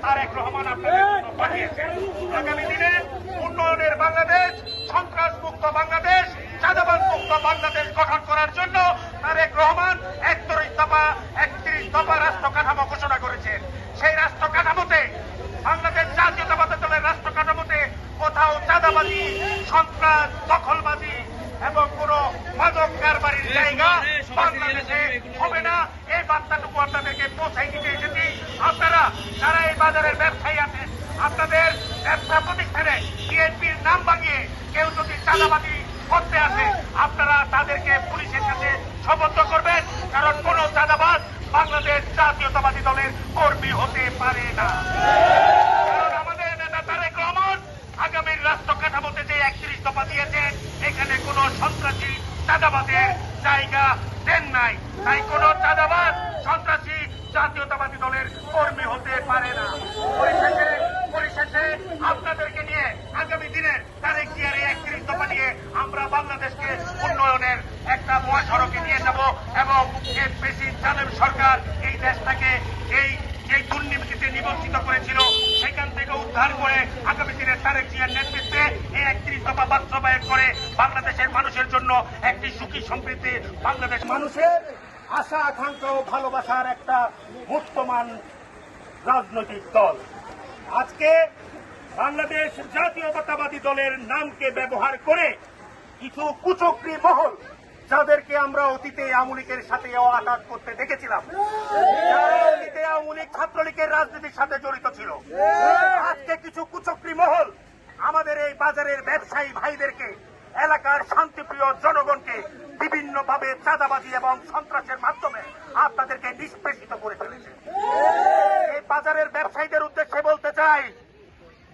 তারেক রহমান আপনাদের জন্য পাঠিয়েছেন। আগামী দিনে উন্নয়নের বাংলাদেশ, সন্ত্রাস মুক্ত বাংলাদেশ, চাঁদাবাজ মুক্ত বাংলাদেশ গঠন করার জন্য তারেক রহমান 31 দফা রাষ্ট্র কাঠামো ঘোষণা করেছেন। সেই রাষ্ট্র কাঠামোতে বাংলাদেশ জাতীয়তাবাদী দলের রাষ্ট্র কাঠামোতে কোথাও চাঁদাবাজি, সন্ত্রাস, দখলবাজি এবং কোন মাদক কারবারির জায়গা বাংলাদেশে হবে না। এই বার্তাটুকু আপনাদেরকে পৌঁছাই দিতে এসেছি। আপনারা যারা এই বাজারের ব্যবসায়ী আছেন, আপনাদের ব্যবসা প্রতিষ্ঠানে বিএনপির নাম ভাঙিয়ে কেউ যদি চাঁদাবাজি করতে আসে, আপনারা তাদেরকে পুলিশের কাছে সোপর্দ করবেন, কারণ কোন চাঁদাবাজ বাংলাদেশ জাতীয়তাবাদী দলের কর্মী হতে পারে না। কারণ আমাদের নেতা তারেক রহমান আগামীর রাষ্ট্র কাঠামোতে যে 31 দফা দিয়েছেন, এখানে কোন সন্ত্রাসী চাঁদাবাজের জায়গা দেন নাই। তাই কোন চাঁদাবাজ, সন্ত্রাসী জাতীয়তাবাদী দলের কর্মী হতে পারে না। পরিশেষে আপনাদেরকে নিয়ে আগামী দিনে তারেক জিয়ার 31 দফা নিয়ে আমরা বাংলাদেশকে উন্নয়নের একটা মহাসড়কে নিয়ে যাব এবং এই বেশি জালেম সরকার এই দেশটাকে এই দুর্নীতিতে নিবঞ্চিত করেছিল, সেখান থেকে উদ্ধার করে আগামী দিনে তারেক জিয়ার নেতৃত্বে এই 31 দফা বাস্তবায়ন করে বাংলাদেশের মানুষের জন্য একটি সুখী সমৃদ্ধি বাংলাদেশ, মানুষের আশা আকাঙ্ক্ষা ও ভালোবাসার একটা মূর্তমান রাজনৈতিক দল আজকে বাংলাদেশ জাতীয়তাবাদী দলের নামকে ব্যবহার করে কিছু কুচক্রী মহল, যাদেরকে আমরা অতীতে আওয়ামী লীগের সাথে আঘাত করতে দেখেছিলাম, যারা অতীতে আওয়ামী লীগ ছাত্রলীগের রাজনীতির সাথে জড়িত ছিল, আজকে কিছু কুচক্রী মহল আমাদের এই বাজারের ব্যবসায়ী ভাইদেরকে, এলাকার শান্তিপ্রিয় জনগণকে বিভিন্নভাবে চাঁদাবাজি এবং সন্ত্রাসের মাধ্যমে আপনাদেরকে নিষ্পেষিত করে ফেলেছে। এই বাজারের ব্যবসায়ীদের উদ্দেশ্যে বলতে চাই,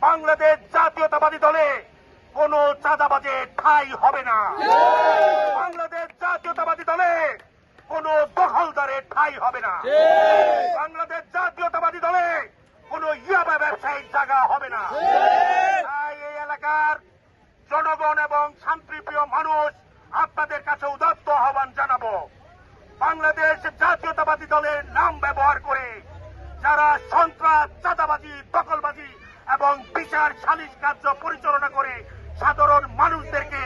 বাংলাদেশ জাতীয়তাবাদী দলে কোন চাঁদাবাজে ঠাঁই হবে না। বাংলাদেশ জাতীয়তাবাদী দলে কোন দখলদারের ঠাঁই হবে না। বাংলাদেশ জাতীয়তাবাদী দলে কোন ইয়াবা ব্যবসায়ীর জায়গা হবে না। তাই এই এলাকার জনগণ এবং শান্তিপ্রিয় মানুষ আপনাদের কাছে উদাত্ত আহ্বান জানাবো, বাংলাদেশ জাতীয়তাবাদী দলের নাম ব্যবহার করে যারা সন্ত্রাস, চাঁদাবাজি, দখলবাজি এবং বিচার সালিশ কার্য পরিচালনা করে সাধারণ মানুষদেরকে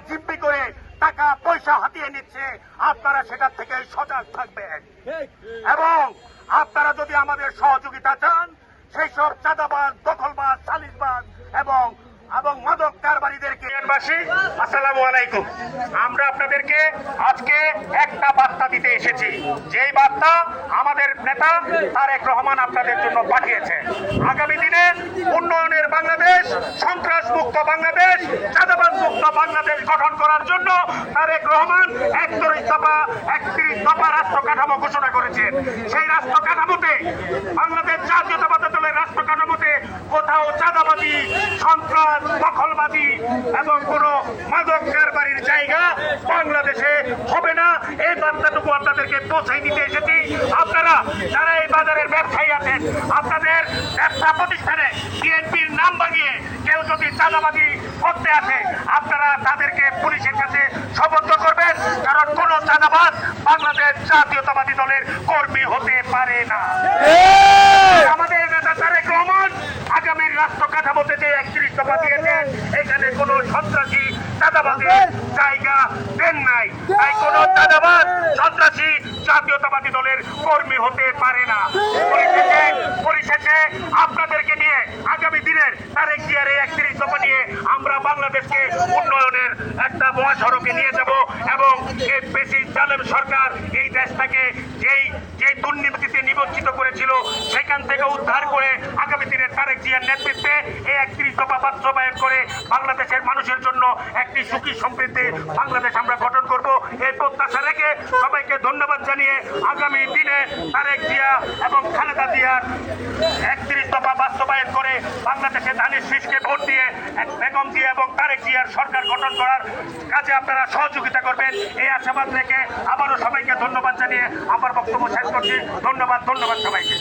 জিম্মি করে টাকা পয়সা হাতিয়ে নিচ্ছে, আপনারা সেটার থেকে সজাগ থাকবেন এবং আপনারা যদি আমাদের সহযোগিতা চান, সেই সব চাঁদাবাজ, দখলবাজ, সালিশবাজ এবং মাদক কারবারিদেরকে। আসসালামু আলাইকুম। আমরা আপনাদেরকে আজকে একটা বার্তা দিতে এসেছি, যেই বার্তা আমাদের নেতা তারেক রহমান আপনাদের জন্য পাঠিয়েছে। আগামী দিনে উন্নয়নের বাংলাদেশ, সন্ত্রাস মুক্ত বাংলাদেশ, চাঁদাবাজ মুক্ত বাংলাদেশ গঠন করার জন্য তারেক রহমান 31 দফা রাষ্ট্র কাঠামো ঘোষণা করেছেন। সেই রাষ্ট্র কাঠামোতে বাংলাদেশ জাতীয়তাবাদী দলের রাষ্ট্র কাঠামোতে কোথাও চাঁদাবাজি, সন্ত্রাস, দখলবাজি এবং কোন মাদক কারবারির জায়গা বাংলাদেশে হবে না। এই বার্তাটুকু আপনাদেরকে পৌঁছাই দিতে এসেছি। আপনারা যারা এই বাজারের ব্যবসায়ী আছেন, আপনাদের ব্যবসা প্রতিষ্ঠানে বিএনপির নাম ভাঙিয়ে কেউ যদি চাঁদাবাজি করতে আসে, আপনারা তাদেরকে পুলিশের কাছে সোপর্দ করবেন, কারণ কোন চাঁদাবাজ বাংলাদেশ জাতীয়তাবাদী দলের কর্মী হতে পারে না। আমাদের নেতা তারেক রহমান আগামীর রাষ্ট্র কাঠামোতে যে 31 দফা দিয়েছেন, এখানে কোন সন্ত্রাসী, চাঁদাবাজের জায়গা দেন নাই। তাই কোন চাঁদাবাজ, সন্ত্রাসী জাতীয়তাবাদী দলের কর্মী হতে পারে না। পরিশেষে আপনাদেরকে নিয়ে আগামী দিনের তারেক জিয়ার 31 দফা নিয়ে আমরা বাংলাদেশকে উন্নয়নের একটা মহাসড়কে নিয়ে যাব এবং এই বেশি জালেম সরকার এই দেশটাকে যেই দুর্নীতিতে নিবঞ্চিত করেছিল, সেখান থেকে উদ্ধার করে আগামী দিনে তারেক জিয়ার নেতৃত্বে এই 31 দফা বাস্তবায়ন করে বাংলাদেশের মানুষের জন্য একটি সুখী সমৃদ্ধি বাংলাদেশ আমরা গঠন করব। এই প্রত্যাশা রেখে সবাইকে ধন্যবাদ জানিয়ে আগামী দিনে তারেক জিয়া এবং খালেদা জিয়ার 31 দফা বাস্তবায়ন করে বাংলাদেশে ধানের শীষকে ভোট দিয়ে বেগম জিয়া এবং তারেক জিয়ার সরকার গঠন করার কাজে আপনারা সহযোগিতা করবেন, এই আশাবাদ রেখে আবারও সবাইকে ধন্যবাদ জানিয়ে আমার বক্তব্য শেষ করছি। ধন্যবাদ সবাইকে।